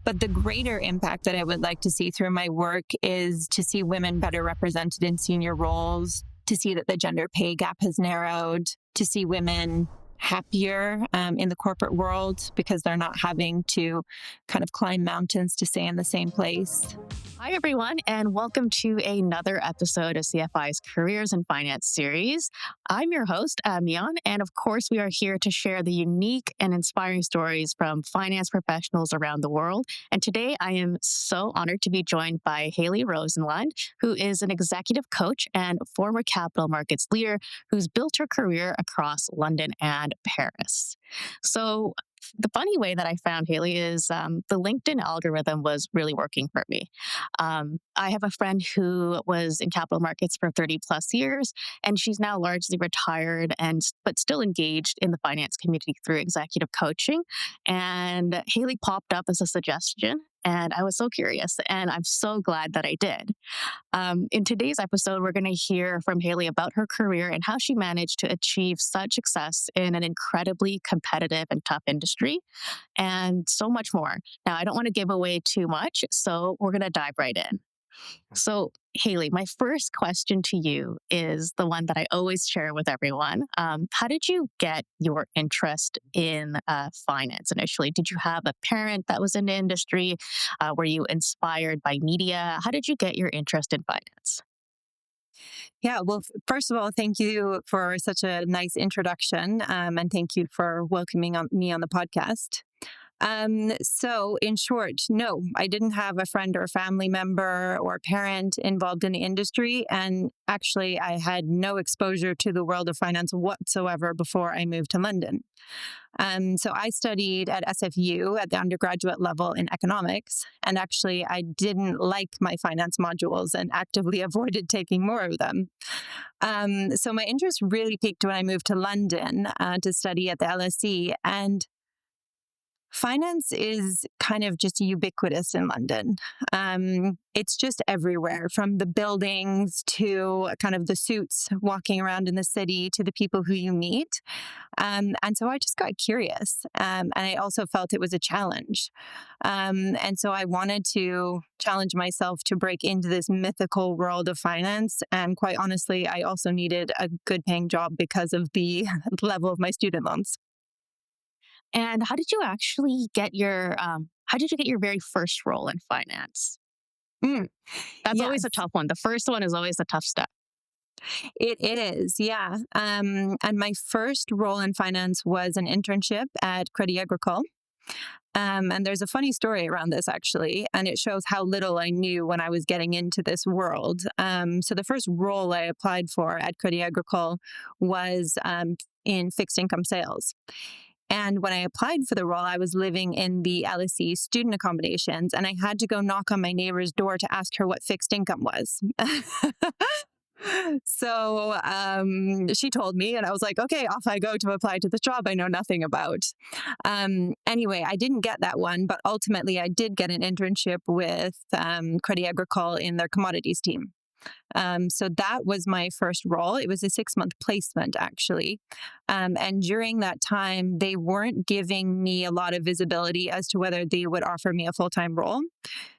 But the greater impact that I would like to see through my work is to see women better represented in senior roles, to see that the gender pay gap has narrowed, to see women happier in the corporate world because they're not having to kind of climb mountains to stay in the same place. Hi, everyone, and welcome to another episode of CFI's Careers in Finance series. I'm your host, Mian, and of course, we are here to share the unique and inspiring stories from finance professionals around the world. And today, I am so honored to be joined by Hayley Rosenlund, who is an executive coach and former capital markets leader who's built her career across London and Paris. So, the funny way that I found Hayley is the LinkedIn algorithm was really working for me. I have a friend who was in capital markets for 30 plus years, and she's now largely retired but still engaged in the finance community through executive coaching. And Hayley popped up as a suggestion. And I was so curious, and I'm so glad that I did. In today's episode, we're going to hear from Hayley about her career and how she managed to achieve such success in an incredibly competitive and tough industry, and so much more. Now, I don't want to give away too much, so we're going to dive right in. So, Hayley, my first question to you is the one that I always share with everyone. How did you get your interest in finance initially? Did you have a parent that was in the industry? Were you inspired by media? How did you get your interest in finance? Yeah, well, first of all, thank you for such a nice introduction, and thank you for welcoming me on the podcast. So in short, no, I didn't have a friend or family member or parent involved in the industry. And actually, I had no exposure to the world of finance whatsoever before I moved to London. So I studied at SFU at the undergraduate level in economics. And actually, I didn't like my finance modules and actively avoided taking more of them. So my interest really peaked when I moved to London to study at the LSE. And finance is kind of just ubiquitous in London. It's just everywhere, from the buildings to kind of the suits walking around in the city to the people who you meet. And so I just got curious. And I also felt it was a challenge. And so I wanted to challenge myself to break into this mythical world of finance. And quite honestly, I also needed a good paying job because of the level of my student loans. And how did you actually get your very first role in finance? Mm, That's always a yes. tough one. The first one is always a tough step. It is, yeah. And my first role in finance was an internship at Crédit Agricole. And there's a funny story around this, actually, and it shows how little I knew when I was getting into this world. So the first role I applied for at Crédit Agricole was in fixed income sales. And when I applied for the role, I was living in the LSE student accommodations, and I had to go knock on my neighbor's door to ask her what fixed income was. So she told me, and I was like, okay, off I go to apply to the job I know nothing about. Anyway, I didn't get that one, but ultimately I did get an internship with Crédit Agricole in their commodities team. So that was my first role. It was a 6-month placement, actually. And during that time, they weren't giving me a lot of visibility as to whether they would offer me a full-time role.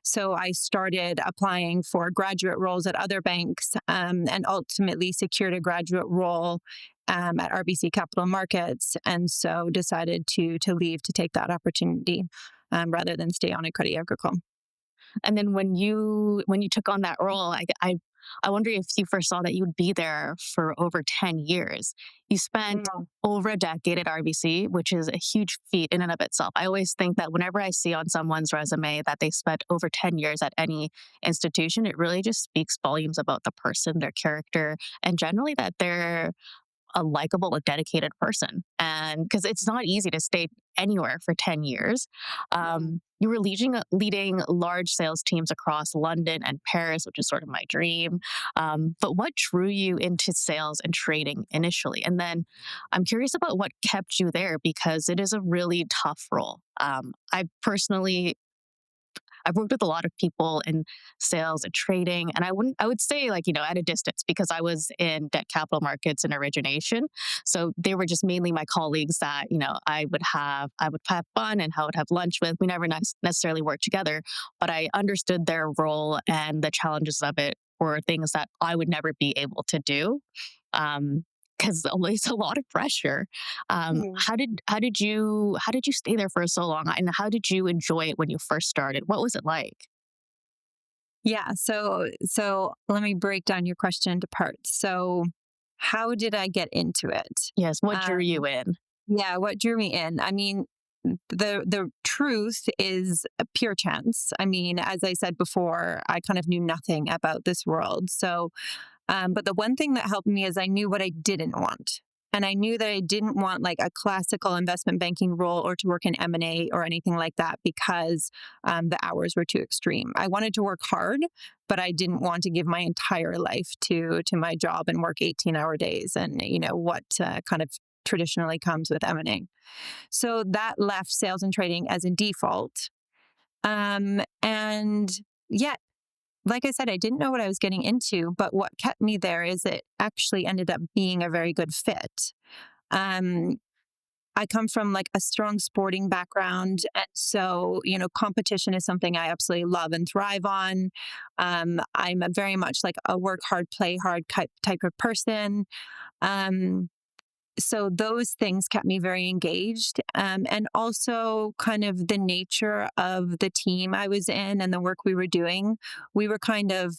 So I started applying for graduate roles at other banks, and ultimately secured a graduate role at RBC Capital Markets. And so decided to leave to take that opportunity rather than stay on at Crédit Agricole. And then when you took on that role, I wonder if you first saw that you would be there for over 10 years. You spent over a decade at RBC, which is a huge feat in and of itself. I always think that whenever I see on someone's resume that they spent over 10 years at any institution, it really just speaks volumes about the person, their character, and generally that they're a likable, a dedicated person. And because it's not easy to stay anywhere for 10 years. You were leading large sales teams across London and Paris, which is sort of my dream. But what drew you into sales and trading initially? And then I'm curious about what kept you there because it is a really tough role. I personally I've worked with a lot of people in sales and trading, and I would say like, at a distance because I was in debt capital markets and origination. So they were just mainly my colleagues that, I would have fun and I would have lunch with. We never necessarily worked together, but I understood their role and the challenges of it were things that I would never be able to do. Um, because it's a lot of pressure. Mhm. How did you stay there for so long, and how did you enjoy it when you first started? What was it like? Yeah. So let me break down your question into parts. So, how did I get into it? Yes, what drew you Um, in? yeah, what drew me in? I mean, the truth is a pure chance. I mean, as I said before, I kind of knew nothing about this world. But the one thing that helped me is I knew what I didn't want. And I knew that I didn't want like a classical investment banking role or to work in M&A or anything like that because the hours were too extreme. I wanted to work hard, but I didn't want to give my entire life to my job and work 18-hour days and what kind of traditionally comes with M&A. So that left sales and trading as a default. And yet like I said, I didn't know what I was getting into, but what kept me there is it actually ended up being a very good fit. Um, I come from like a strong sporting background. And so, competition is something I absolutely love and thrive on. I'm a very much like a work hard, play hard type of person. Um, so those things kept me very engaged, and also kind of the nature of the team I was in and the work we were doing. We were kind of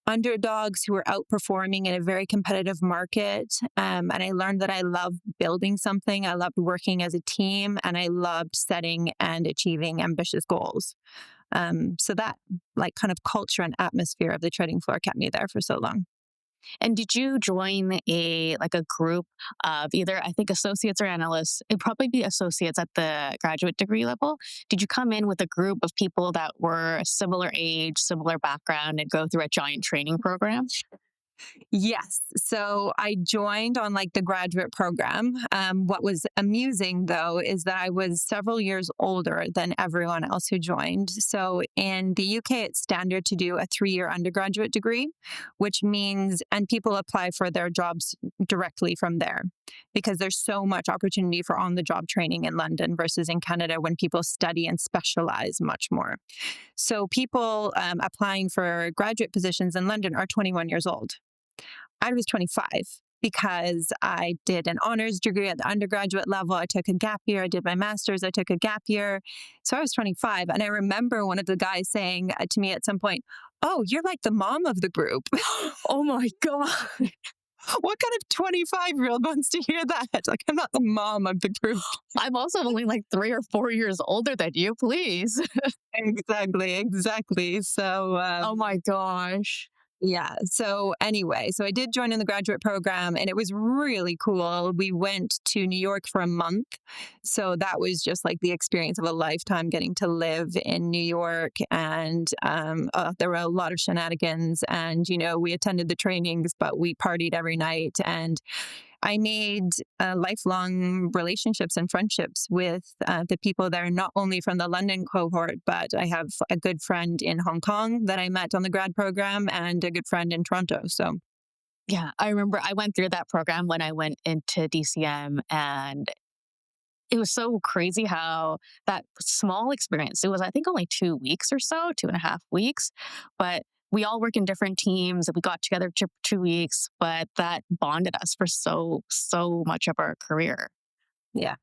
underdogs who were outperforming in a very competitive market, and I learned that I love building something. I loved working as a team, and I loved setting and achieving ambitious goals. So that like kind of culture and atmosphere of the trading floor kept me there for so long. And did you join a group of either, I think, associates or analysts? It'd probably be associates at the graduate degree level. Did you come in with a group of people that were a similar age, similar background, and go through a giant training program? Yes. So I joined on like the graduate program. What was amusing though is that I was several years older than everyone else who joined. So in the UK, it's standard to do a 3-year undergraduate degree, which means, and people apply for their jobs directly from there because there's so much opportunity for on the job training in London versus in Canada when people study and specialize much more. So people applying for graduate positions in London are 21 years old. I was 25 because I did an honors degree at the undergraduate level. I took a gap year. I did my master's. I took a gap year. So I was 25. And I remember one of the guys saying to me at some point, "Oh, you're like the mom of the group." Oh my God. What kind of 25-year-old wants to hear that? Like, I'm not the mom of the group. I'm also only like 3 or 4 years older than you, please. Exactly, exactly. Oh my gosh. Yeah. So anyway, so I did join in the graduate program and it was really cool. We went to New York for a month. So that was just like the experience of a lifetime getting to live in New York. And there were a lot of shenanigans. And, we attended the trainings, but we partied every night. And I made lifelong relationships and friendships with the people that are not only from the London cohort, but I have a good friend in Hong Kong that I met on the grad program and a good friend in Toronto. So, Yeah, I remember I went through that program when I went into DCM, and it was so crazy how that small experience, it was, I think, only 2 weeks or so, 2.5 weeks, but we all work in different teams and we got together for 2 weeks, but that bonded us for so much of our career. yeah,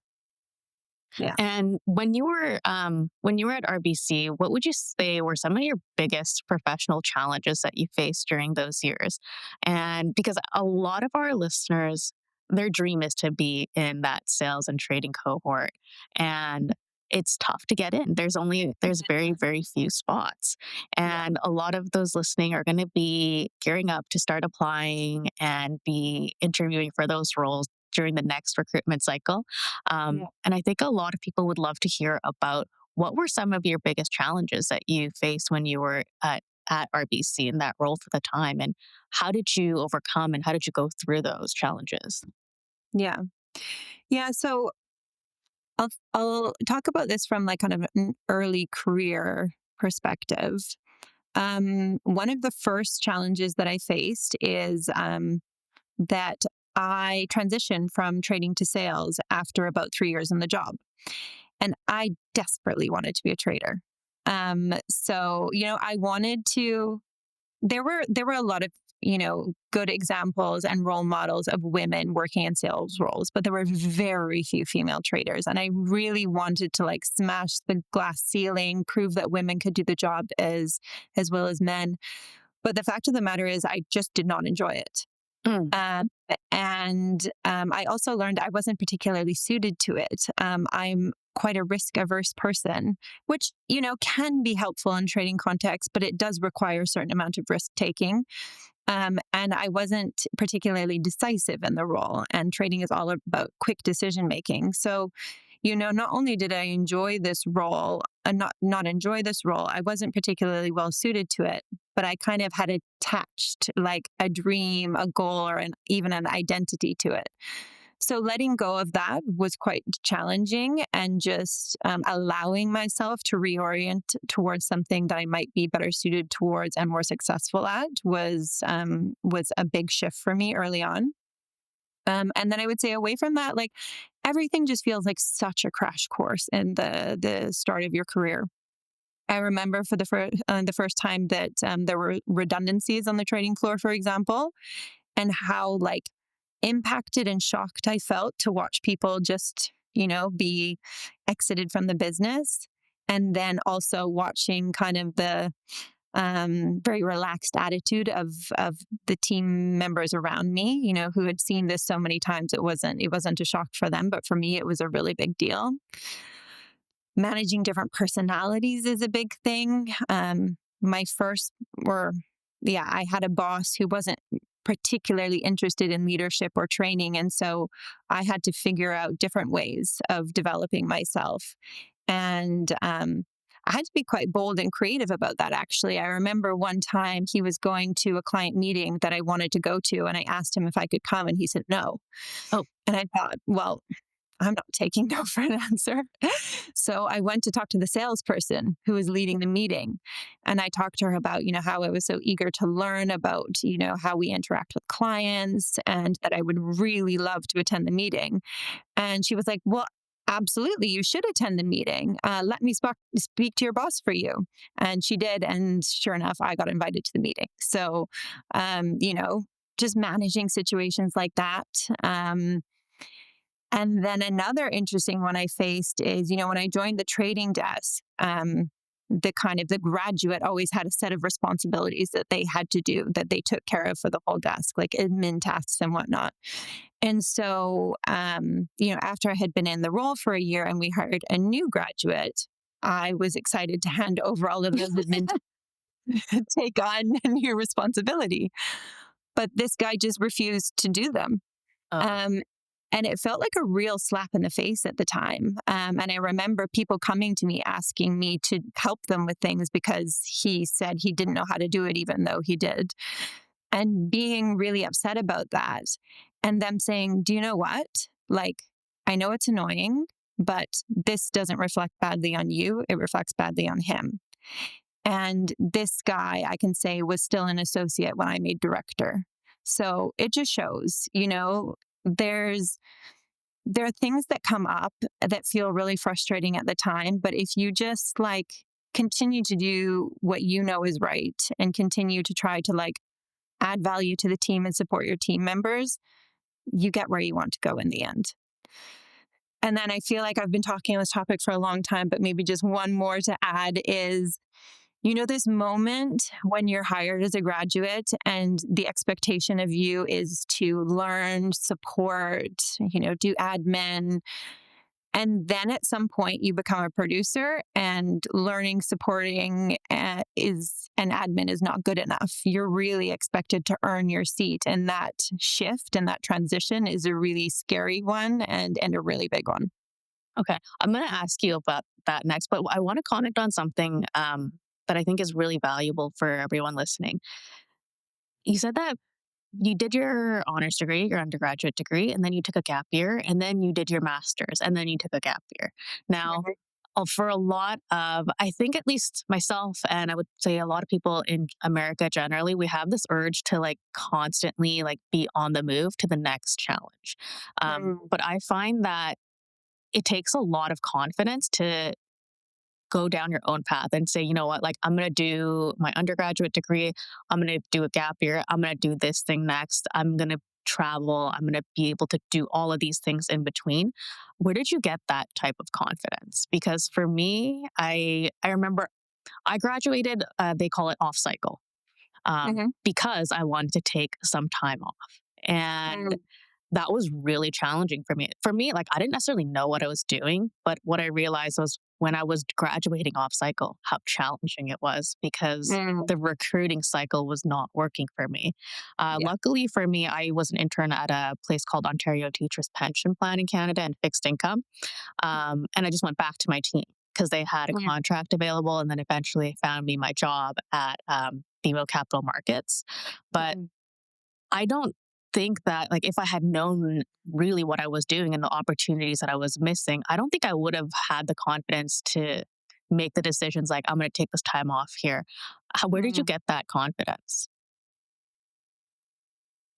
yeah. And when you were at RBC, what would you say were some of your biggest professional challenges that you faced during those years? And because a lot of our listeners, their dream is to be in that sales and trading cohort, and it's tough to get in. There's very very few spots, Yeah. and a lot of those listening are going to be gearing up to start applying and be interviewing for those roles during the next recruitment cycle. Yeah. And I think a lot of people would love to hear about what were some of your biggest challenges that you faced when you were at RBC in that role for the time, and how did you overcome and how did you go through those challenges? Yeah. Yeah. So I'll talk about this from like kind of an early career perspective, one of the first challenges that I faced is that I transitioned from trading to sales after about 3 years in the job. And I desperately wanted to be a trader. So, I wanted to, there were a lot of, good examples and role models of women working in sales roles, but there were very few female traders. And I really wanted to like smash the glass ceiling, prove that women could do the job as well as men. But the fact of the matter is I just did not enjoy it. Mm. Um, and I also learned I wasn't particularly suited to it. I'm quite a risk averse person, which, can be helpful in trading context, but it does require a certain amount of risk taking. And I wasn't particularly decisive in the role, and trading is all about quick decision making. So, not only did I enjoy this role, not enjoy this role, I wasn't particularly well suited to it, but I kind of had attached like a dream, a goal, or even an identity to it. So letting go of that was quite challenging, and just allowing myself to reorient towards something that I might be better suited towards and more successful at was a big shift for me early on. And then I would say away from that, like everything just feels like such a crash course in the start of your career. I remember for the first time that there were redundancies on the trading floor, for example, and how like impacted and shocked I felt to watch people just, be exited from the business. And then also watching kind of the very relaxed attitude of the team members around me, who had seen this so many times. It wasn't a shock for them, but for me, it was a really big deal. Managing different personalities is a big thing. My first, or yeah, I had a boss who wasn't particularly interested in leadership or training. And so I had to figure out different ways of developing myself. And I had to be quite bold and creative about that, actually. I remember one time he was going to a client meeting that I wanted to go to, and I asked him if I could come, and he said no. Oh, And I thought, well, I'm not taking no for an answer. So I went to talk to the salesperson who was leading the meeting. And I talked to her about, how I was so eager to learn about, how we interact with clients, and that I would really love to attend the meeting. And she was like, well, absolutely, you should attend the meeting. Let me speak to your boss for you. And she did. And sure enough, I got invited to the meeting. So, just managing situations like that. And then another interesting one I faced is, when I joined the trading desk, the graduate always had a set of responsibilities that they had to do, that they took care of for the whole desk, like admin tasks and whatnot. And so, after I had been in the role for a year and we hired a new graduate, I was excited to hand over all of those admin take on a new responsibility. But this guy just refused to do them. oh, Um, and it felt like a real slap in the face at the time. And I remember people coming to me asking me to help them with things because he said he didn't know how to do it, even though he did. And being really upset about that. And them saying, do you know what? Like, I know it's annoying, but this doesn't reflect badly on you. It reflects badly on him. And this guy, I can say, was still an associate when I made director. So it just shows, there's there are things that come up that feel really frustrating at the time, but if you just like continue to do what you know is right and continue to try to like add value to the team and support your team members, you get where you want to go in the end. And then I feel like I've been talking on this topic for a long time, but maybe just one more to add is, this moment when you're hired as a graduate and the expectation of you is to learn, support, do admin. And then at some point you become a producer, and learning, supporting is and admin is not good enough. You're really expected to earn your seat. And that shift and that transition is a really scary one, and a really big one. okay. I'm going to ask you about that next, but I want to comment on something that I think is really valuable for everyone listening. You said that you did your honors degree, your undergraduate degree, and then you took a gap year, and then you did your master's, and then you took a gap year. Now, For a lot of, I think at least myself, and I would say a lot of people in America generally, we have this urge to like constantly like be on the move to the next challenge. Mm, But I find that it takes a lot of confidence to go down your own path and say, you know what, like I'm going to do my undergraduate degree, I'm going to do a gap year, I'm going to do this thing next, I'm going to travel, I'm going to be able to do all of these things in between. Where did you get that type of confidence? Because for me, I remember I graduated, they call it off cycle, mhm, because I wanted to take some time off. And mm, that was really challenging for me. For me, like I didn't necessarily know what I was doing, but what I realized was when I was graduating off cycle, how challenging it was because mm, the recruiting cycle was not working for me. yeah. Luckily for me, I was an intern at a place called Ontario Teachers Pension Plan in Canada and fixed income. And I just went back to my team because they had a Mm, contract available and then eventually found me my job at BMO Capital Markets. But mm, I don't think that like if I had known really what I was doing and the opportunities that I was missing, I don't think I would have had the confidence to make the decisions like I'm going to take this time off here. Where did you mm. get that confidence?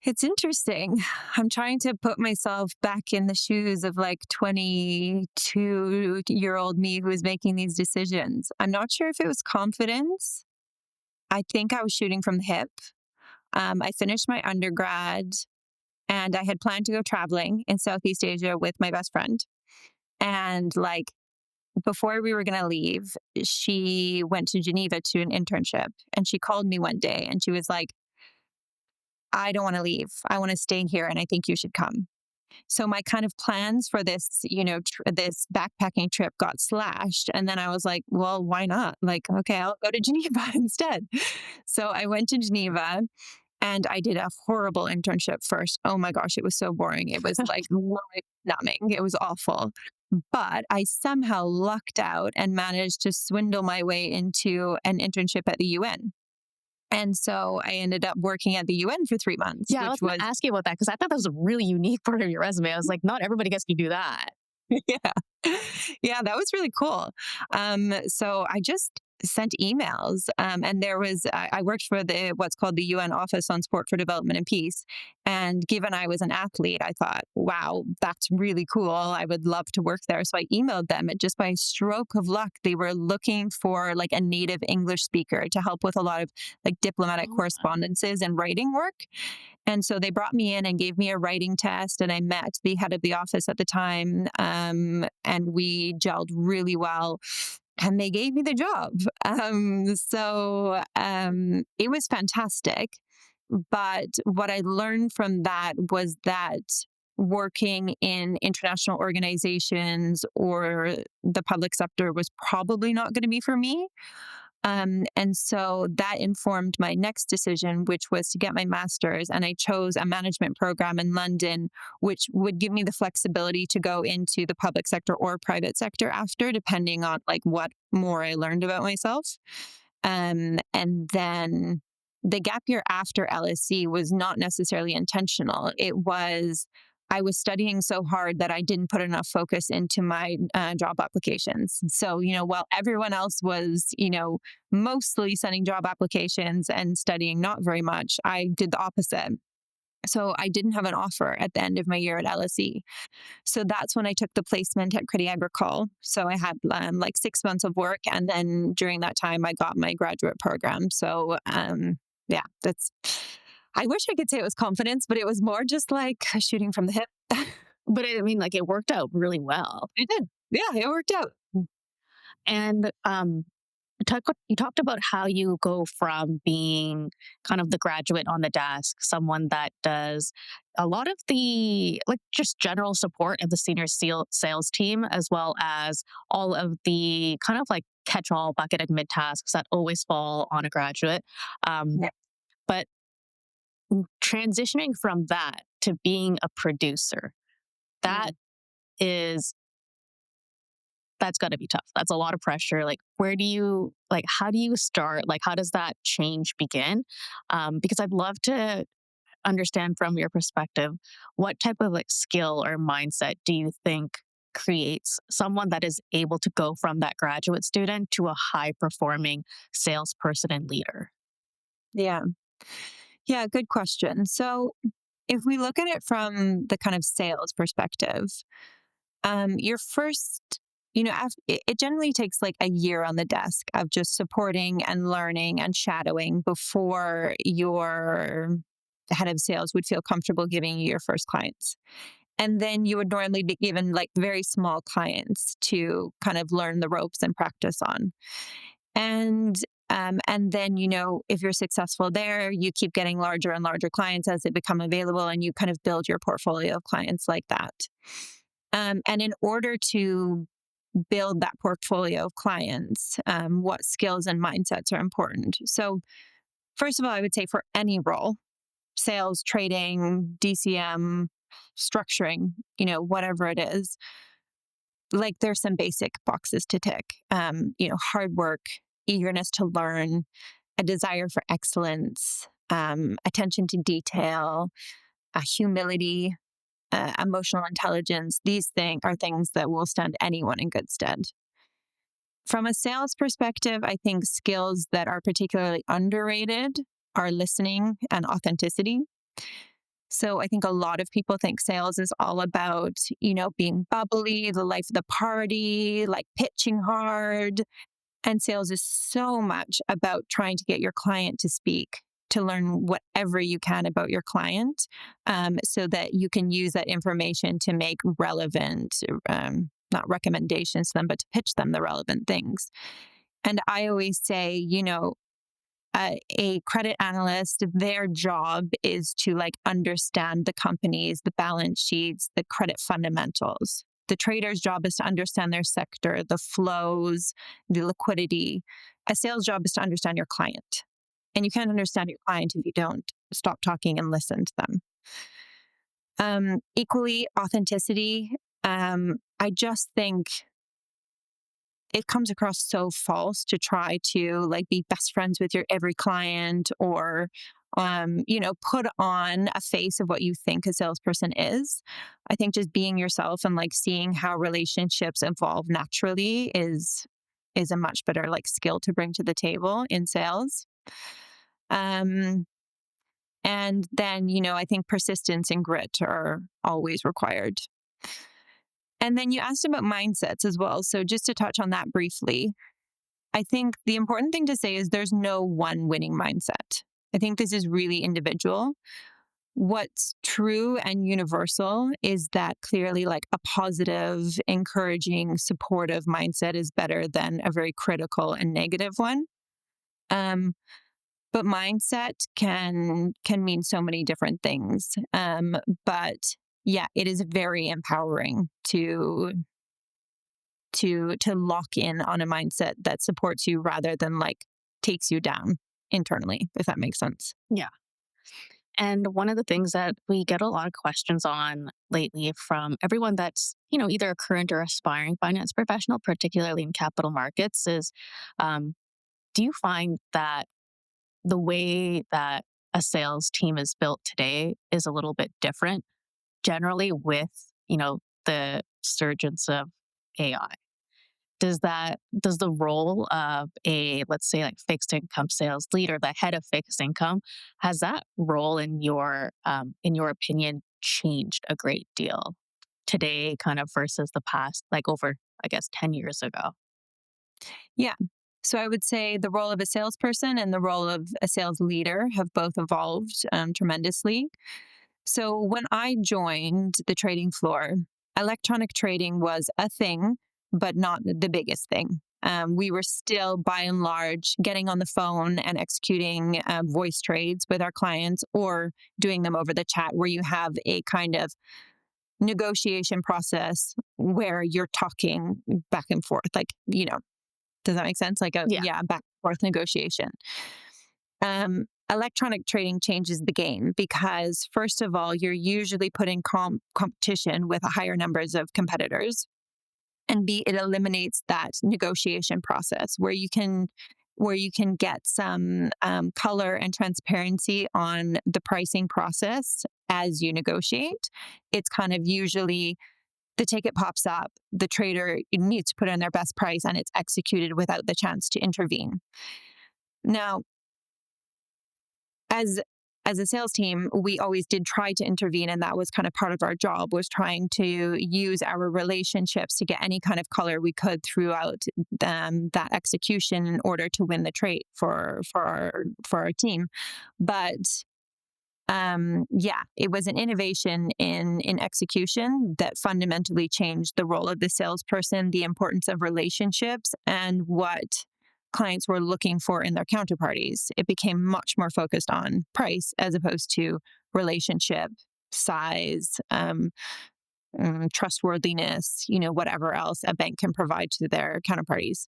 It's interesting. I'm trying to put myself back in the shoes of like 22-year-old me who was making these decisions. I'm not sure if it was confidence. I think I was shooting from the hip. I finished my undergrad and I had planned to go traveling in Southeast Asia with my best friend. And like before we were going to leave, she went to Geneva to an internship and she called me one day and she was like, I don't want to leave. I want to stay here and I think you should come. So my kind of plans for this, this backpacking trip got slashed. And then I was like, well, why not? Like, okay, I'll go to Geneva instead. So I went to Geneva and I did a horrible internship first. Oh my gosh, it was so boring. It was like life numbing. It was awful. But I somehow lucked out and managed to swindle my way into an internship at the UN. And so I ended up working at the UN for 3 months, Yeah, I which was going to was ask you about that because I thought that was a really unique part of your resume. I was like, not everybody gets to do that. yeah. Yeah, that was really cool. So I just sent emails, and I worked for the what's called the UN Office on Sport for Development and Peace. And given I was an athlete, I thought, wow, that's really cool. I would love to work there. So I emailed them, and just by a stroke of luck, they were looking for like a native English speaker to help with a lot of like diplomatic Oh, wow. correspondences and writing work. And so they brought me in and gave me a writing test, and I met the head of the office at the time, and we gelled really well. And they gave me the job. It was fantastic. But what I learned from that was that working in international organizations or the public sector was probably not going to be for me. And so that informed my next decision, which was to get my master's. And I chose a management program in London, which would give me the flexibility to go into the public sector or private sector after, depending on like what more I learned about myself. And then the gap year after LSE was not necessarily intentional. It was I was studying so hard that I didn't put enough focus into my job applications. So, while everyone else was, mostly sending job applications and studying not very much, I did the opposite. So I didn't have an offer at the end of my year at LSE. So that's when I took the placement at Crédit Agricole. So I had like 6 months of work. And then during that time, I got my graduate program. So yeah, I wish I could say it was confidence, but it was more just like shooting from the hip. But I mean, like it worked out really well. It did. Yeah, it worked out. And you talked about how you go from being kind of the graduate on the desk, someone that does a lot of the like just general support of the senior sales team, as well as all of the kind of like catch-all bucket admin tasks that always fall on a graduate. Um, Yeah. but transitioning from that to being a producer, that Mm. is that's got to be tough. That's a lot of pressure. Like, how do you start? Like, how does that change begin? Because I'd love to understand from your perspective, what type of like skill or mindset do you think creates someone that is able to go from that graduate student to a high performing salesperson and leader? Yeah. Yeah, good question. So, if we look at it from the kind of sales perspective, your first, it generally takes like a year on the desk of just supporting and learning and shadowing before your head of sales would feel comfortable giving you your first clients. And then you would normally be given like very small clients to kind of learn the ropes and practice on. And and then, if you're successful there, you keep getting larger and larger clients as they become available, and you kind of build your portfolio of clients like that. And in order to build that portfolio of clients, what skills and mindsets are important? So, first of all, I would say for any role, sales, trading, DCM, structuring, whatever it is, like there's some basic boxes to tick. Hard work, eagerness to learn, a desire for excellence, attention to detail, humility, emotional intelligence. These things are things that will stand anyone in good stead. From a sales perspective, I think skills that are particularly underrated are listening and authenticity. So I think a lot of people think sales is all about, being bubbly, the life of the party, like pitching hard. And sales is so much about trying to get your client to speak, to learn whatever you can about your client, so that you can use that information to make relevant, not recommendations to them, but to pitch them the relevant things. And I always say, a credit analyst, their job is to like understand the companies, the balance sheets, the credit fundamentals. The trader's job is to understand their sector, the flows, the liquidity. A sales job is to understand your client. And you can't understand your client if you don't stop talking and listen to them. Equally, authenticity. I just think it comes across so false to try to like be best friends with your every client, or put on a face of what you think a salesperson is. I think just being yourself and like seeing how relationships evolve naturally is a much better like skill to bring to the table in sales. um and then, I think persistence and grit are always required. And then you asked about mindsets as well, so just to touch on that briefly, I think the important thing to say is there's no one winning mindset. I think this is really individual. What's true and universal is that clearly, like a positive, encouraging, supportive mindset is better than a very critical and negative one. Um, but mindset can mean so many different things. But yeah, it is very empowering to lock in on a mindset that supports you rather than like takes you down internally, if that makes sense. Yeah. And one of the things that we get a lot of questions on lately from everyone that's, either a current or aspiring finance professional, particularly in capital markets, is do you find that the way that a sales team is built today is a little bit different generally with, the surgence of AI? Does the role of a, let's say, like fixed income sales leader, the head of fixed income, has that role in your opinion changed a great deal today kind of versus the past, like over, I guess, 10 years ago? Yeah. So I would say the role of a salesperson and the role of a sales leader have both evolved tremendously. So when I joined the trading floor, electronic trading was a thing, but not the biggest thing. We were still, by and large, getting on the phone and executing voice trades with our clients, or doing them over the chat, where you have a kind of negotiation process where you're talking back and forth. Like, does that make sense? Like Yeah. yeah, back and forth negotiation. Electronic trading changes the game because, first of all, you're usually put in competition with higher numbers of competitors, and B, it eliminates that negotiation process where you can get some color and transparency on the pricing process as you negotiate. It's kind of usually the ticket pops up, the trader needs to put in their best price and it's executed without the chance to intervene. Now, as as a sales team, we always did try to intervene, and that was kind of part of our job, was trying to use our relationships to get any kind of color we could throughout that execution in order to win the trade for our team. But yeah, it was an innovation in execution that fundamentally changed the role of the salesperson, the importance of relationships, and what clients were looking for in their counterparties. It became much more focused on price as opposed to relationship, size, trustworthiness, whatever else a bank can provide to their counterparties.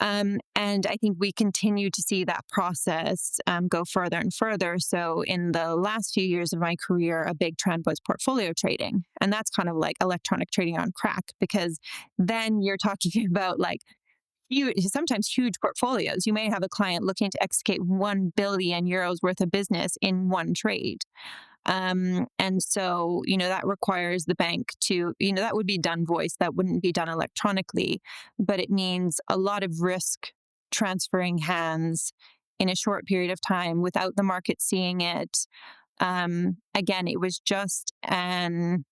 And I think we continue to see that process go further and further. So, in the last few years of my career, a big trend was portfolio trading. And that's kind of like electronic trading on crack, because then you're talking about like sometimes huge portfolios. You may have a client looking to execute 1 billion euros worth of business in one trade. And so, that requires the bank to, that would be done voice, that wouldn't be done electronically, but it means a lot of risk transferring hands in a short period of time without the market seeing it. Again, it was just an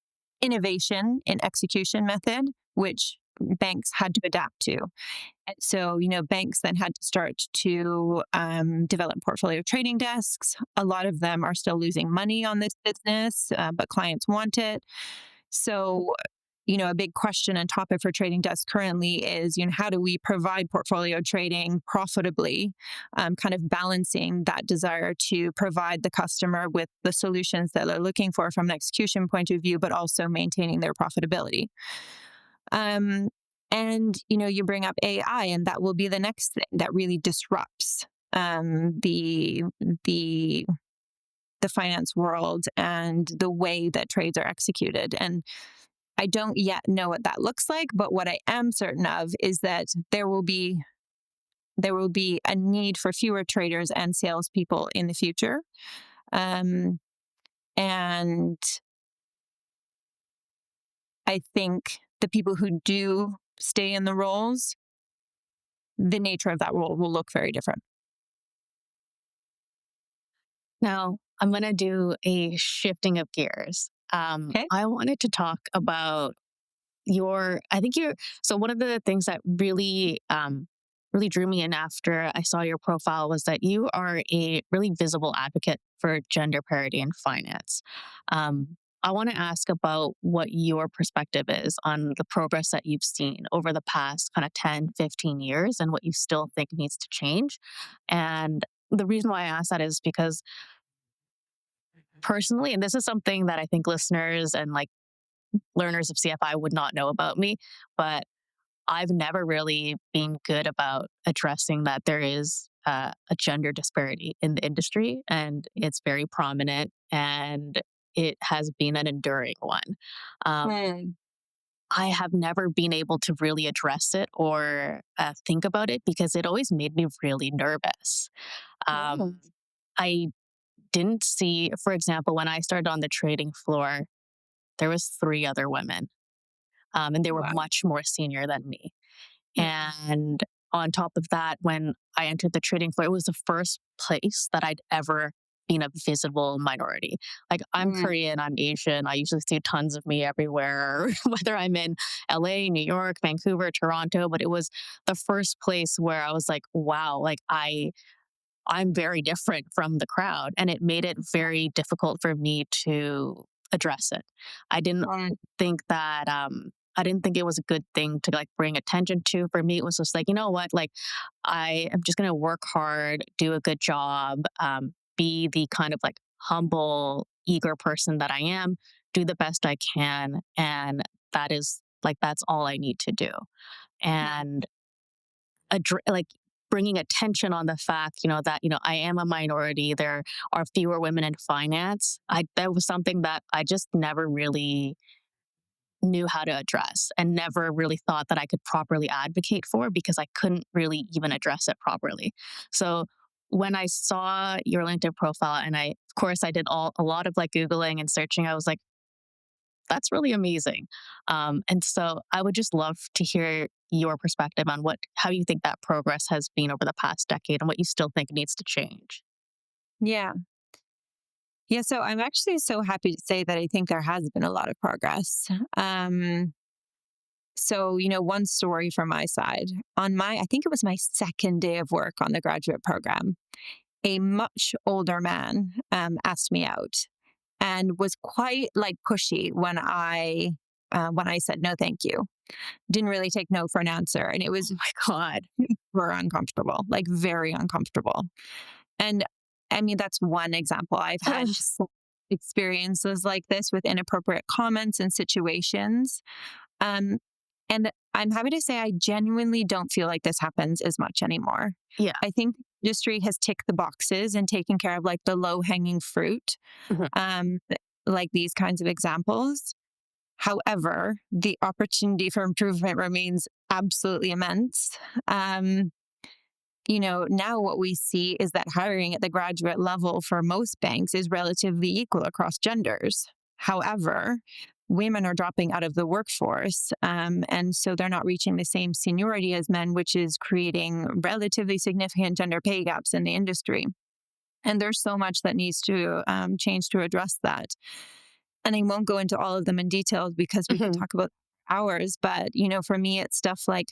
innovation in execution method, which banks had to adapt to. And so, banks then had to start to develop portfolio trading desks. A lot of them are still losing money on this business, but clients want it. So, a big question and topic for trading desks currently is, how do we provide portfolio trading profitably, kind of balancing that desire to provide the customer with the solutions that they're looking for from an execution point of view, but also maintaining their profitability. Um, and you bring up AI, and that will be the next thing that really disrupts the the finance world and the way that trades are executed. And I don't yet know what that looks like, but what I am certain of is that there will be a need for fewer traders and salespeople in the future. Um, and I think the people who do stay in the roles, the nature of that role will look very different. Now, I'm going to do a shifting of gears. Okay. I wanted to talk about I think so one of the things that really drew me in after I saw your profile was that you are a really visible advocate for gender parity in finance. I want to ask about what your perspective is on the progress that you've seen over the past kind of 10, 15 years and what you still think needs to change. And the reason why I ask that is because personally, and this is something that I think listeners and like learners of CFI would not know about me, but I've never really been good about addressing that there is a gender disparity in the industry, and it's very prominent, and it has been an enduring one. Um, Mm. I have never been able to really address it or think about it because it always made me really nervous. Oh, Um, I didn't see, for example, when I started on the trading floor, there was three other women, and they were wow. much more senior than me. Mm. And on top of that, when I entered the trading floor, it was the first place that I'd ever been a visible minority. Like, I'm Mm. Korean, I'm Asian. I usually see tons of me everywhere, whether I'm in LA, New York, Vancouver, Toronto. But it was the first place where I was like, wow, like I'm very different from the crowd. And it made it very difficult for me to address it. I didn't Mm. I didn't think it was a good thing to like bring attention to. For me, it was just like, you know what? Like, I am just going to work hard, do a good job, be the kind of like humble, eager person that I am, do the best I can. And that's all I need to do. And like bringing attention on the fact, that, I am a minority. There are fewer women in finance. That was something that I just never really knew how to address and never really thought that I could properly advocate for because I couldn't really even address it properly. So when I saw your LinkedIn profile and of course I did a lot of like Googling and searching, I was like, That's really amazing. And so I would just love to hear your perspective on how you think that progress has been over the past decade and what you still think needs to change. Yeah. Yeah. So I'm actually so happy to say that I think there has been a lot of progress. One story from my side I think it was my second day of work on the graduate program, a much older man asked me out and was quite like pushy when I said no, thank you. Didn't really take no for an answer, and it Oh was my God. super uncomfortable, like very uncomfortable. And I mean, that's one example. I've had Ugh. some experiences like this with inappropriate comments and situations. Um, and I'm happy to say I genuinely don't feel like this happens as much anymore. Yeah. I think the industry has ticked the boxes and taken care of like the low hanging fruit, Mhm. um, like these kinds of examples. However, the opportunity for improvement remains absolutely immense. Um, now what we see is that hiring at the graduate level for most banks is relatively equal across genders. However, women are dropping out of the workforce, and so they're not reaching the same seniority as men, which is creating relatively significant gender pay gaps in the industry. And there's so much that needs to change to address that. And I won't go into all of them in detail because we could Mhm. talk about hours. But, for me, it's stuff like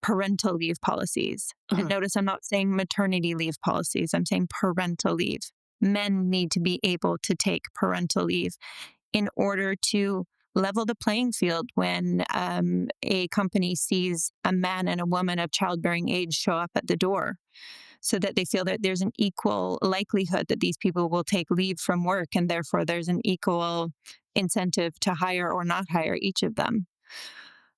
parental leave policies. And Mhm. notice I'm not saying maternity leave policies, I'm saying parental leave. Men need to be able to take parental leave in order to level the playing field when a company sees a man and a woman of childbearing age show up at the door, so that they feel that there's an equal likelihood that these people will take leave from work, and therefore there's an equal incentive to hire or not hire each of them.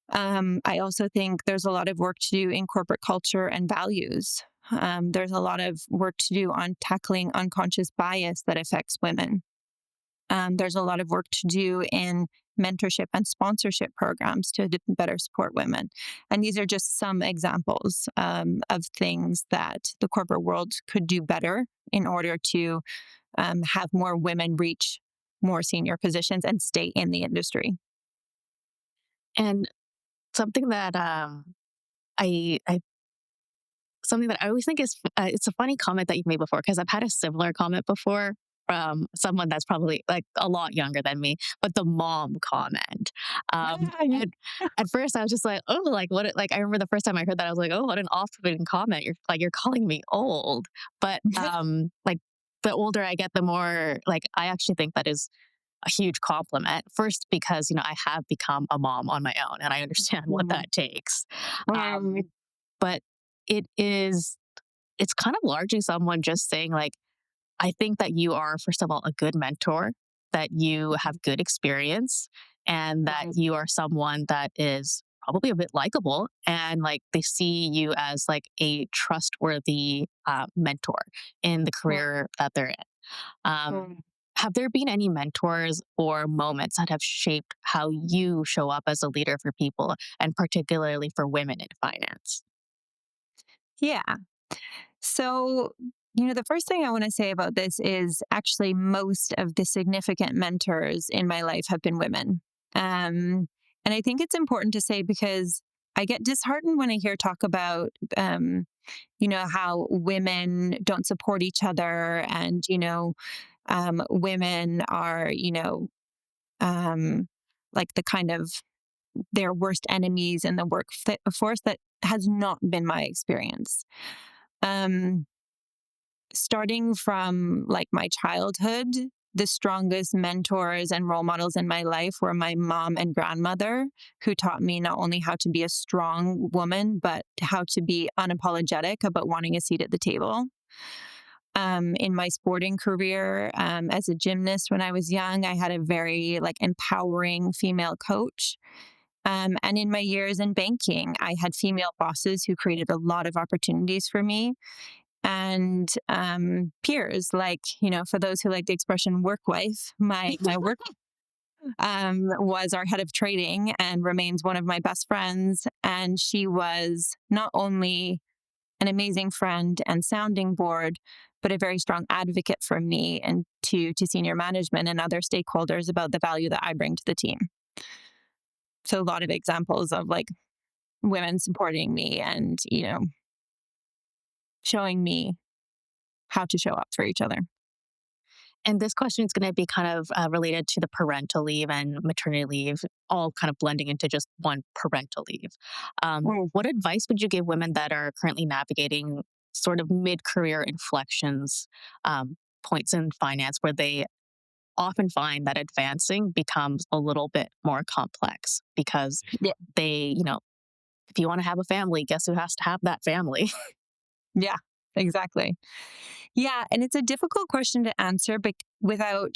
I also think there's a lot of work to do in corporate culture and values. There's a lot of work to do on tackling unconscious bias that affects women. There's a lot of work to do in mentorship and sponsorship programs to better support women. And these are just some examples of things that the corporate world could do better in order to have more women reach more senior positions and stay in the industry. And something that I something that I always think is it's a funny comment that you've made before because I've had a similar comment before from someone that's probably like a lot younger than me, but the mom comment. Yeah. And at first I was just like, oh, like what? Like I remember the first time I heard that I was like, oh, what an off-putting comment. You're calling me old, but like the older I get, the more like I actually think that is a huge compliment. First, because I have become a mom on my own, and I understand what Mm. that takes. Um, Mm. but it is it's kind of largely someone just saying like, I think that you are first of all a good mentor, that you have good experience, and that Mm. you are someone that is probably a bit likable, and like they see you as like a trustworthy mentor in the career that they're in. um, Mm. have there been any mentors or moments that have shaped how you show up as a leader for people, and particularly for women in finance? Yeah. So, the first thing I want to say about this is actually most of the significant mentors in my life have been women. And I think it's important to say because I get disheartened when I hear talk about, how women don't support each other and, women are, um, like the kind of their worst enemies in the workforce. That has not been my experience. Um, Starting from like my childhood, the strongest mentors and role models in my life were my mom and grandmother, who taught me not only how to be a strong woman, but how to be unapologetic about wanting a seat at the table. In my sporting career, as a gymnast when I was young, I had a very like empowering female coach. And in my years in banking, I had female bosses who created a lot of opportunities for me, and peers like, for those who like the expression work wife, my work was our head of trading and remains one of my best friends. And she was not only an amazing friend and sounding board, but a very strong advocate for me and to senior management and other stakeholders about the value that I bring to the team. So a lot of examples of like women supporting me and, showing me how to show up for each other. And this question is going to be kind of related to the parental leave and maternity leave, all kind of blending into just one parental leave. Mm. What advice would you give women that are currently navigating sort of mid career inflections, points in finance where they often find that advancing becomes a little bit more complex because Yeah. if you want to have a family, guess who has to have that family? Yeah, exactly. Yeah, and it's a difficult question to answer without,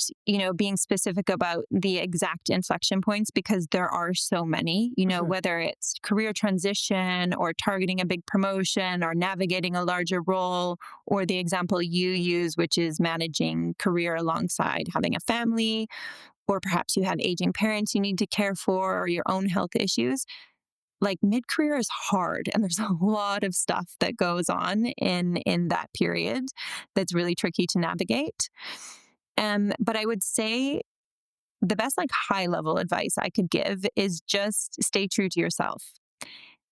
being specific about the exact inflection points because there are so many, Mhm. whether it's career transition or targeting a big promotion or navigating a larger role, or the example you use, which is managing career alongside having a family, or perhaps you have aging parents you need to care for or your own health issues. Like mid-career is hard and there's a lot of stuff that goes on in that period that's really tricky to navigate. But I would say the best like high level advice I could give is just stay true to yourself.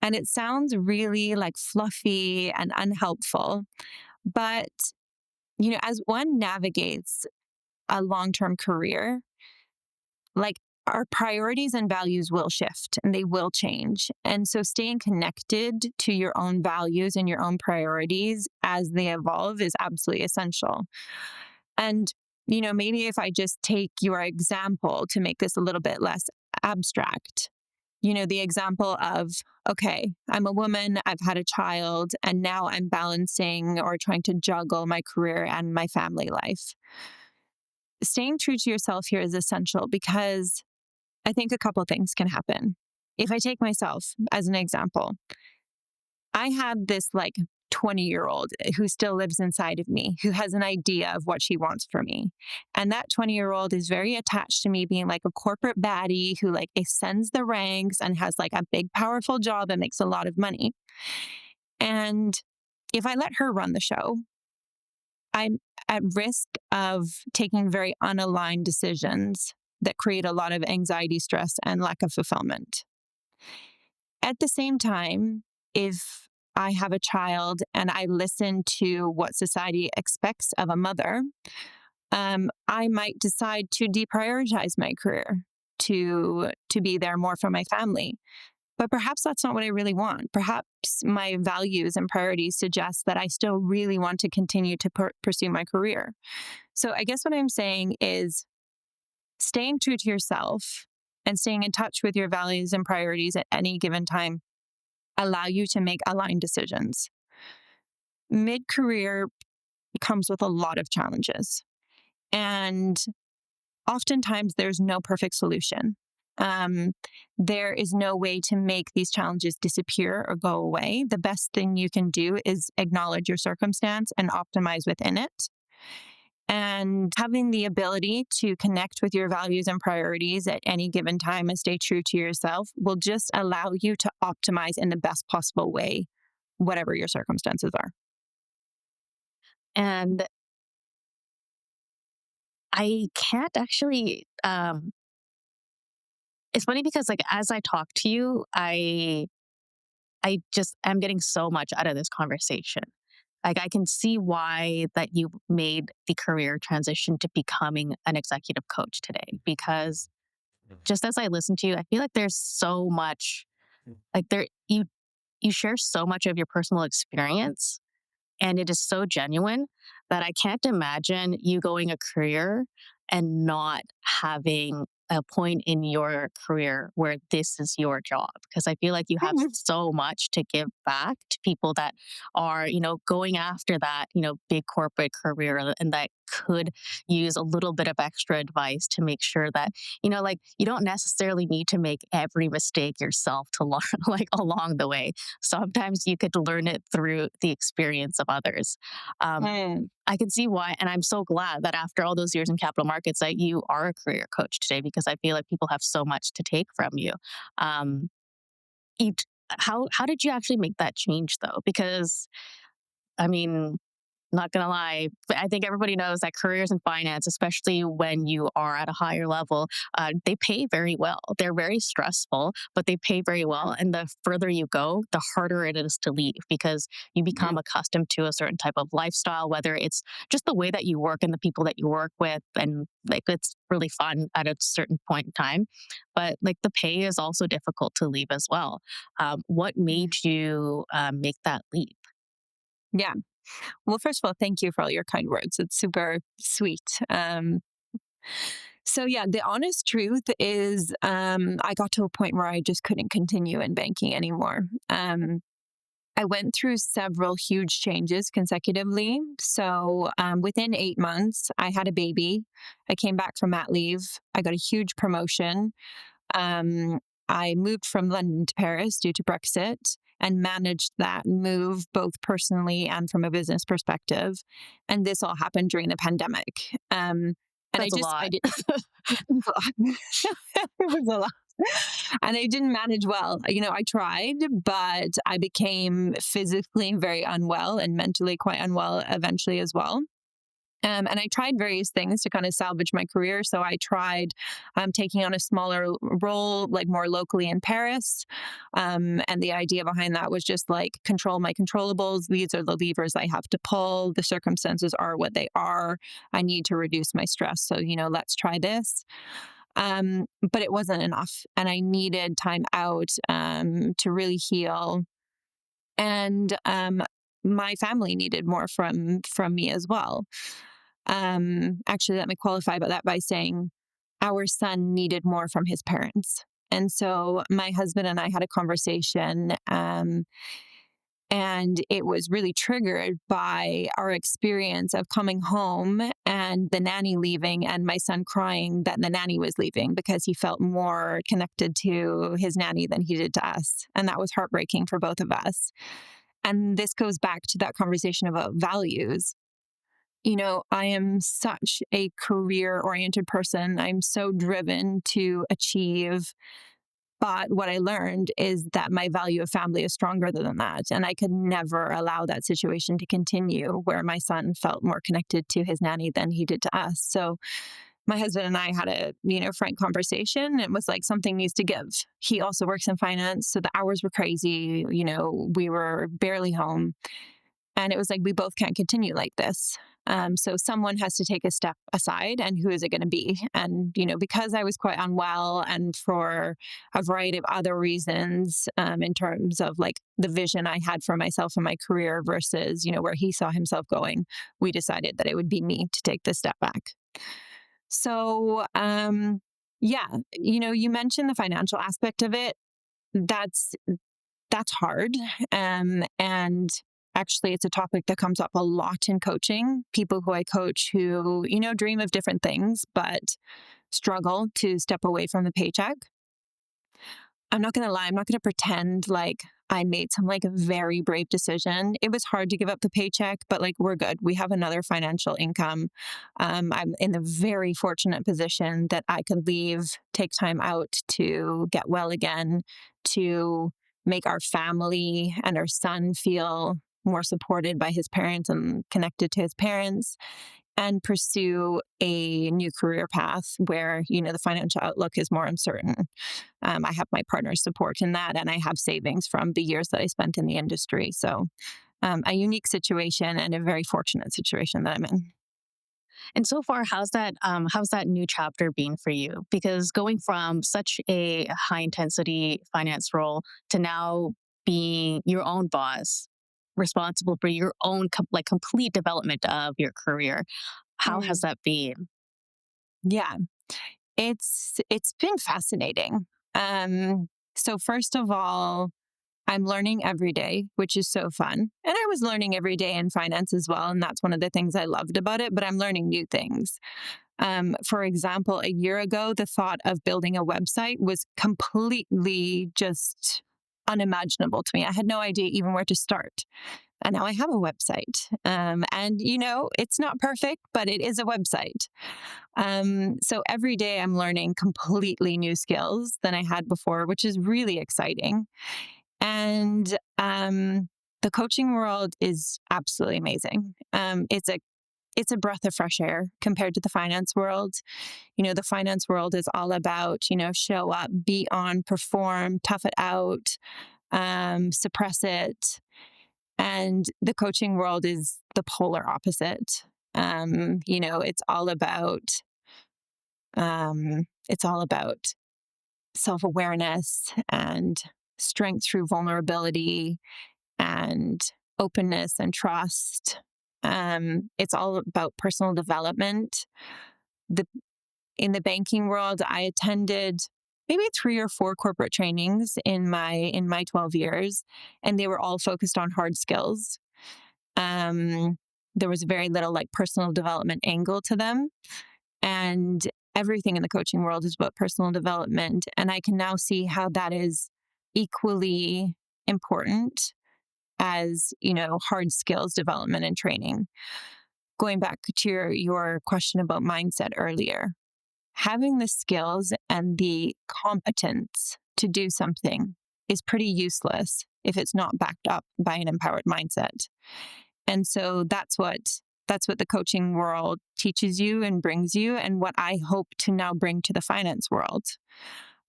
And it sounds really like fluffy and unhelpful, but as one navigates a long-term career, like our priorities and values will shift and they will change. And so staying connected to your own values and your own priorities as they evolve is absolutely essential. And, maybe if I just take your example to make this a little bit less abstract, the example of, okay, I'm a woman, I've had a child, and now I'm balancing or trying to juggle my career and my family life. Staying true to yourself here is essential because I think a couple things can happen. If I take myself as an example, I have this like 20-year-old who still lives inside of me, who has an idea of what she wants for me. And that 20-year-old is very attached to me being like a corporate baddie who like ascends the ranks and has like a big, powerful job and makes a lot of money. And if I let her run the show, I'm at risk of taking very unaligned decisions that create a lot of anxiety, stress, and lack of fulfillment. At the same time, if I have a child and I listen to what society expects of a mother, I might decide to deprioritize my career to be there more for my family. But perhaps that's not what I really want. Perhaps my values and priorities suggest that I still really want to continue to pursue my career. So I guess what I'm saying is staying true to yourself and staying in touch with your values and priorities at any given time allow you to make aligned decisions. Mid career comes with a lot of challenges, and oftentimes there's no perfect solution. Um, there is no way to make these challenges disappear or go away. The best thing you can do is acknowledge your circumstance and optimize within it. And having the ability to connect with your values and priorities at any given time and stay true to yourself will just allow you to optimize in the best possible way, whatever your circumstances are. And I can't actually. It's funny because like as I talk to you, I just am getting so much out of this conversation. Like I can see why that you made the career transition to becoming an executive coach today because just as I listen to you, I feel like there's so much like you share so much of your personal experience and it is so genuine that I can't imagine you going a career and not having a point in your career where this is your job. Because I feel like you have Mhm. so much to give back to people that are, going after that, big corporate career and that could use a little bit of extra advice to make sure that, like you don't necessarily need to make every mistake yourself to learn like along the way. Sometimes you could learn it through the experience of others. Um, Mm. I can see why, and I'm so glad that after all those years in capital markets, that you are a career coach today because I feel like people have so much to take from you. Um, you how did you actually make that change though? Because I mean, not gonna lie, but I think everybody knows that careers in finance, especially when you are at a higher level, they pay very well. They're very stressful, but they pay very well. And the further you go, the harder it is to leave because you become accustomed to a certain type of lifestyle, whether it's just the way that you work and the people that you work with, and like it's really fun at a certain point in time. But like the pay is also difficult to leave as well. What made you make that leap? Yeah. Well, first of all, thank you for all your kind words. It's super sweet. So yeah, the honest truth is, I got to a point where I just couldn't continue in banking anymore. I went through several huge changes consecutively. So within 8 months, I had a baby. I came back from mat leave. I got a huge promotion. Um, I moved from London to Paris due to Brexit and managed that move both personally and from a business perspective. And this all happened during the pandemic. And That's a I lot. did, it was a lot. And I didn't manage well. I tried, but I became physically very unwell and mentally quite unwell eventually as well. And I tried various things to kind of salvage my career. So I tried taking on a smaller role, like more locally in Paris. And the idea behind that was just like control my controllables. These are the levers I have to pull. The circumstances are what they are. I need to reduce my stress. So, let's try this. But it wasn't enough. And I needed time out to really heal. And my family needed more from me as well. Actually, let me qualify about that by saying our son needed more from his parents. And so my husband and I had a conversation, and it was really triggered by our experience of coming home and the nanny leaving, and my son crying that the nanny was leaving because he felt more connected to his nanny than he did to us. And that was heartbreaking for both of us. And this goes back to that conversation about values. I am such a career oriented person. I'm so driven to achieve. But what I learned is that my value of family is stronger than that. And I could never allow that situation to continue where my son felt more connected to his nanny than he did to us. So my husband and I had a, frank conversation. It was like something needs to give. He also works in finance. So the hours were crazy. We were barely home. And it was like, we both can't continue like this. So someone has to take a step aside, and who is it going to be? And, because I was quite unwell and for a variety of other reasons, in terms of like the vision I had for myself and my career versus, where he saw himself going, we decided that it would be me to take the step back. So, yeah, you mentioned the financial aspect of it. That's that's hard. And actually, it's a topic that comes up a lot in coaching. People who I coach who, dream of different things, but struggle to step away from the paycheck. I'm not going to lie. I'm not going to pretend like I made some like very brave decision. It was hard to give up the paycheck, but like we're good. We have another financial income. I'm in the very fortunate position that I could leave, take time out to get well again, to make our family and our son feel more supported by his parents and connected to his parents, and pursue a new career path where, the financial outlook is more uncertain. I have my partner's support in that, and I have savings from the years that I spent in the industry. So, a unique situation and a very fortunate situation that I'm in. And so far, how's that new chapter been for you? Because going from such a high intensity finance role to now being your own boss, responsible for your own complete development of your career, how has Mm. that been? Yeah, it's been fascinating. So first of all, I'm learning every day, which is so fun. And I was learning every day in finance as well, and that's one of the things I loved about it. But I'm learning new things. For example, a year ago, the thought of building a website was completely just unimaginable to me. I had no idea even where to start. And now I have a website. And, it's not perfect, but it is a website. So every day I'm learning completely new skills than I had before, which is really exciting. And the coaching world is absolutely amazing. It's a breath of fresh air compared to the finance world. The finance world is all about, show up, be on, perform, tough it out, suppress it. And the coaching world is the polar opposite. It's all about self-awareness and strength through vulnerability and openness and trust. It's all about personal development. The In the banking world, I attended maybe 3 or 4 corporate trainings in my 12 years, and they were all focused on hard skills. Um, there was very little like personal development angle to them, and everything in the coaching world is about personal development. And I can now see how that is equally important as, hard skills development and training. Going back to your question about mindset earlier, having the skills and the competence to do something is pretty useless if it's not backed up by an empowered mindset. And so that's what the coaching world teaches you and brings you, and what I hope to now bring to the finance world.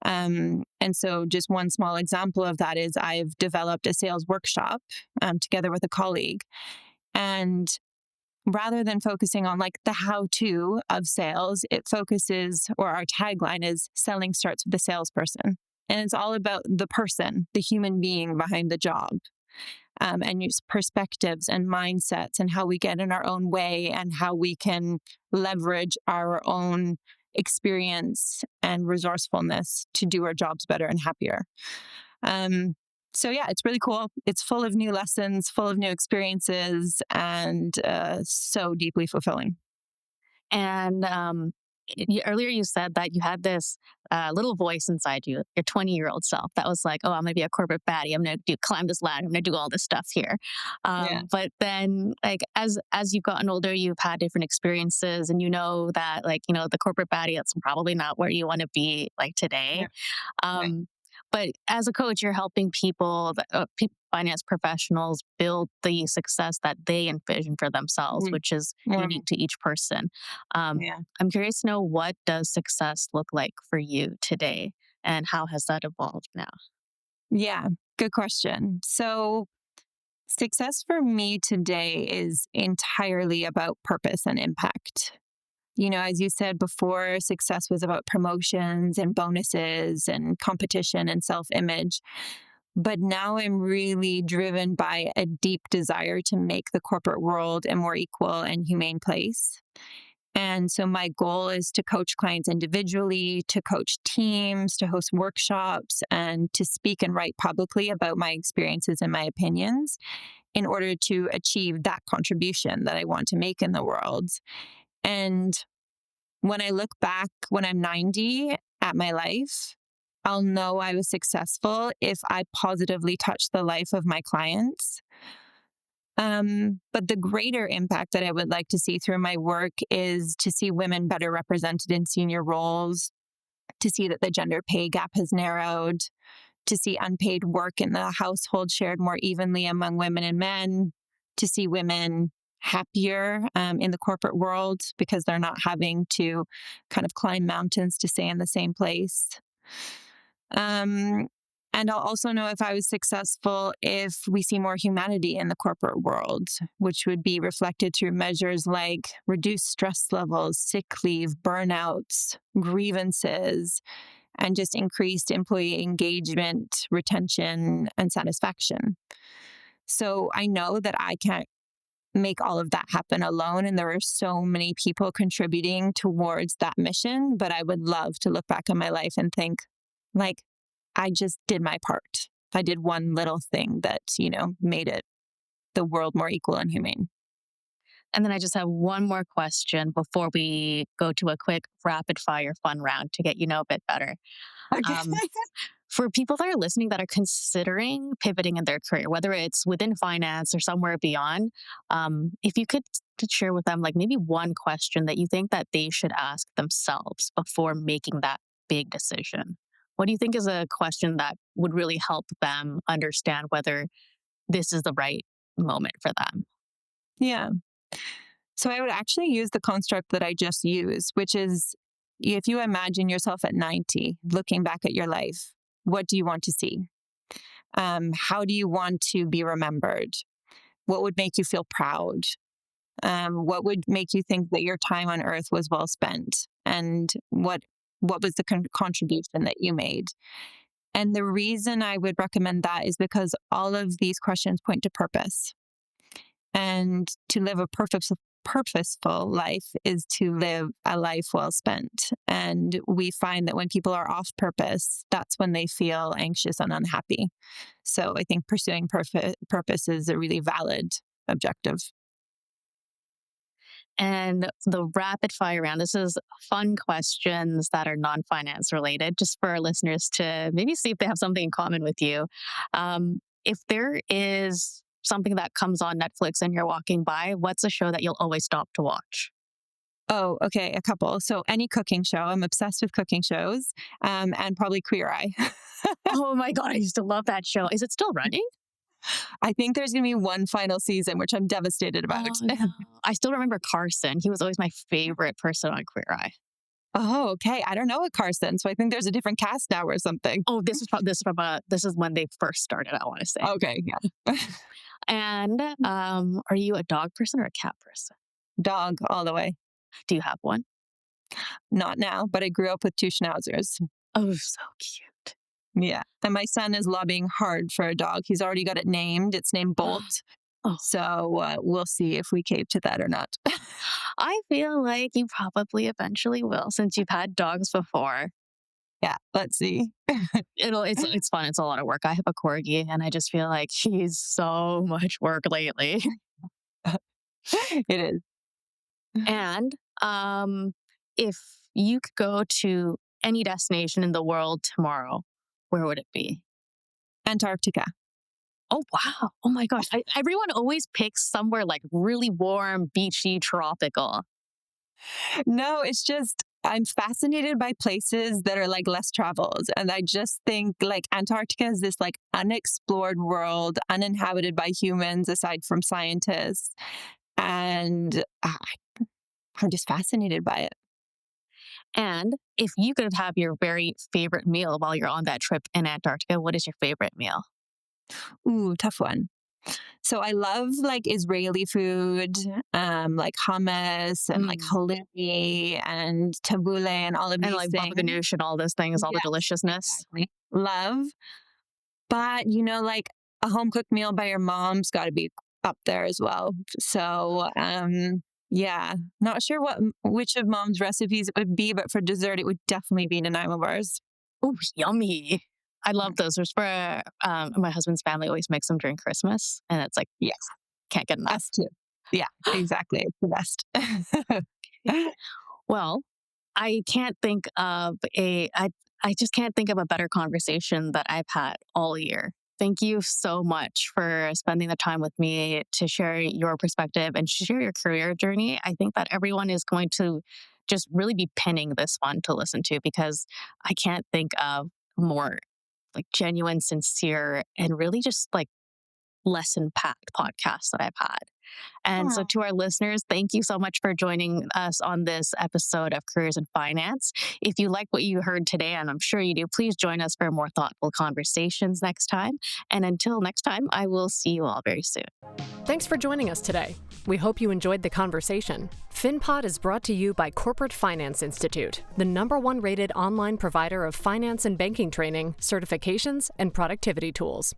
And so just one small example of that is I've developed a sales workshop together with a colleague. And rather than focusing on like the how to of sales, it focuses, or our tagline is selling starts with the salesperson. And it's all about the person, the human being behind the job, and use perspectives and mindsets and how we get in our own way and how we can leverage our own experience and resourcefulness to do our jobs better and happier. Um, so yeah, it's really cool. It's full of new lessons, full of new experiences, and so deeply fulfilling. And earlier you said that you had this little voice inside you, your 20-year-old self, that was like, "Oh, I'm going to be a corporate baddie. I'm going to climb this ladder. I'm going to do all this stuff here." Yeah, But then, like as you've gotten older, you've had different experiences, and you know that, like, the corporate baddie, that's probably not where you want to be like today. yeah, right. Um, but as a coach, you're helping people, finance professionals, build the success that they envision for themselves, Mm, which is unique mm, to each person. yeah, I'm curious to know, what does success look like for you today, and how has that evolved now? yeah. Good question. So success for me today is entirely about purpose and impact. As you said before, success was about promotions and bonuses and competition and self image. But now I'm really driven by a deep desire to make the corporate world a more equal and humane place. And so my goal is to coach clients individually, to coach teams, to host workshops, and to speak and write publicly about my experiences and my opinions in order to achieve that contribution that I want to make in the world. And when I look back when I'm 90 at my life, I'll know I was successful if I positively touched the life of my clients. But the greater impact that I would like to see through my work is to see women better represented in senior roles, to see that the gender pay gap has narrowed, to see unpaid work in the household shared more evenly among women and men, to see women happier in the corporate world because they're not having to kind of climb mountains to stay in the same place. Um, and I'll also know if I was successful if we see more humanity in the corporate world, which would be reflected through measures like reduced stress levels, sick leave, burnouts, grievances, and just increased employee engagement, retention, and satisfaction. So I know that I can't make all of that happen alone. And there are so many people contributing towards that mission. But I would love to look back on my life and think, like, I just did my part. I did one little thing that, made the world more equal and humane. And then I just have one more question before we go to a quick rapid fire fun round to get you know a bit better. Okay. Um, for people that are listening that are considering pivoting in their career, whether it's within finance or somewhere beyond, if you could share with them, like, maybe one question that you think that they should ask themselves before making that big decision. What do you think is a question that would really help them understand whether this is the right moment for them? Yeah. So I would actually use the construct that I just used, which is if you imagine yourself at 90, looking back at your life, what do you want to see? How do you want to be remembered? What would make you feel proud? What would make you think that your time on earth was well spent? And what was the contribution that you made? And the reason I would recommend that is because all of these questions point to purpose. And to live a purposeful life is to live a life well spent. And we find that when people are off purpose, that's when they feel anxious and unhappy. So I think pursuing purpose is a really valid objective. And the rapid fire round, this is fun questions that are non-finance related, just for our listeners to maybe see if they have something in common with you. If there is something that comes on Netflix and you're walking by, what's a show that you'll always stop to watch? Oh, okay, a couple. So any cooking show. I'm obsessed with cooking shows, and probably Queer Eye. Oh my God, I used to love that show. Is it still running? I think there's going to be one final season, which I'm devastated about. Oh, no. I still remember Carson. He was always my favorite person on Queer Eye. Oh, okay. I don't know a Carson, so I think there's a different cast now or something. Oh, this is when they first started, I want to say. Okay, yeah. And are you a dog person or a cat person? Dog all the way. Do you have one? Not now, but I grew up with two schnauzers. Oh, so cute. Yeah. And my son is lobbying hard for a dog. He's already got it named. It's named Bolt. Oh. So we'll see if we cave to that or not. I feel like you probably eventually will, since you've had dogs before. Yeah, let's see. It's fun. It's a lot of work. I have a corgi, and I just feel like she's so much work lately. It is. And if you could go to any destination in the world tomorrow, where would it be? Antarctica. Oh, wow. Oh my gosh. Everyone always picks somewhere like really warm, beachy, tropical. No, it's just I'm fascinated by places that are like less traveled. And I just think like Antarctica is this like unexplored world, uninhabited by humans aside from scientists. And I'm just fascinated by it. And if you could have your very favorite meal while you're on that trip in Antarctica, what is your favorite meal? Ooh, tough one. So I love like Israeli food, like hummus and like halloumi and tabbouleh and all of And these like things. baba ganoush and all those things, all the Yes, deliciousness. exactly. Love. But, like a home cooked meal by your mom's got to be up there as well. So, yeah, not sure which of mom's recipes it would be, but for dessert, it would definitely be Nanaimo bars. Oh, yummy. I love those. There's for my husband's family always makes them during Christmas. And it's like, Yes, can't get enough. us too. Yeah, exactly. It's the best. Well, I can't think of I just can't think of a better conversation that I've had all year. Thank you so much for spending the time with me to share your perspective and share your career journey. I think that everyone is going to just really be pinning this one to listen to, because I can't think of more like genuine, sincere, and really just like lesson packed podcasts that I've had. And so to our listeners, thank you so much for joining us on this episode of Careers in Finance. If you like what you heard today, and I'm sure you do, please join us for more thoughtful conversations next time. And until next time, I will see you all very soon. Thanks for joining us today. We hope you enjoyed the conversation. FinPod is brought to you by Corporate Finance Institute, the #1 rated online provider of finance and banking training, certifications, and productivity tools.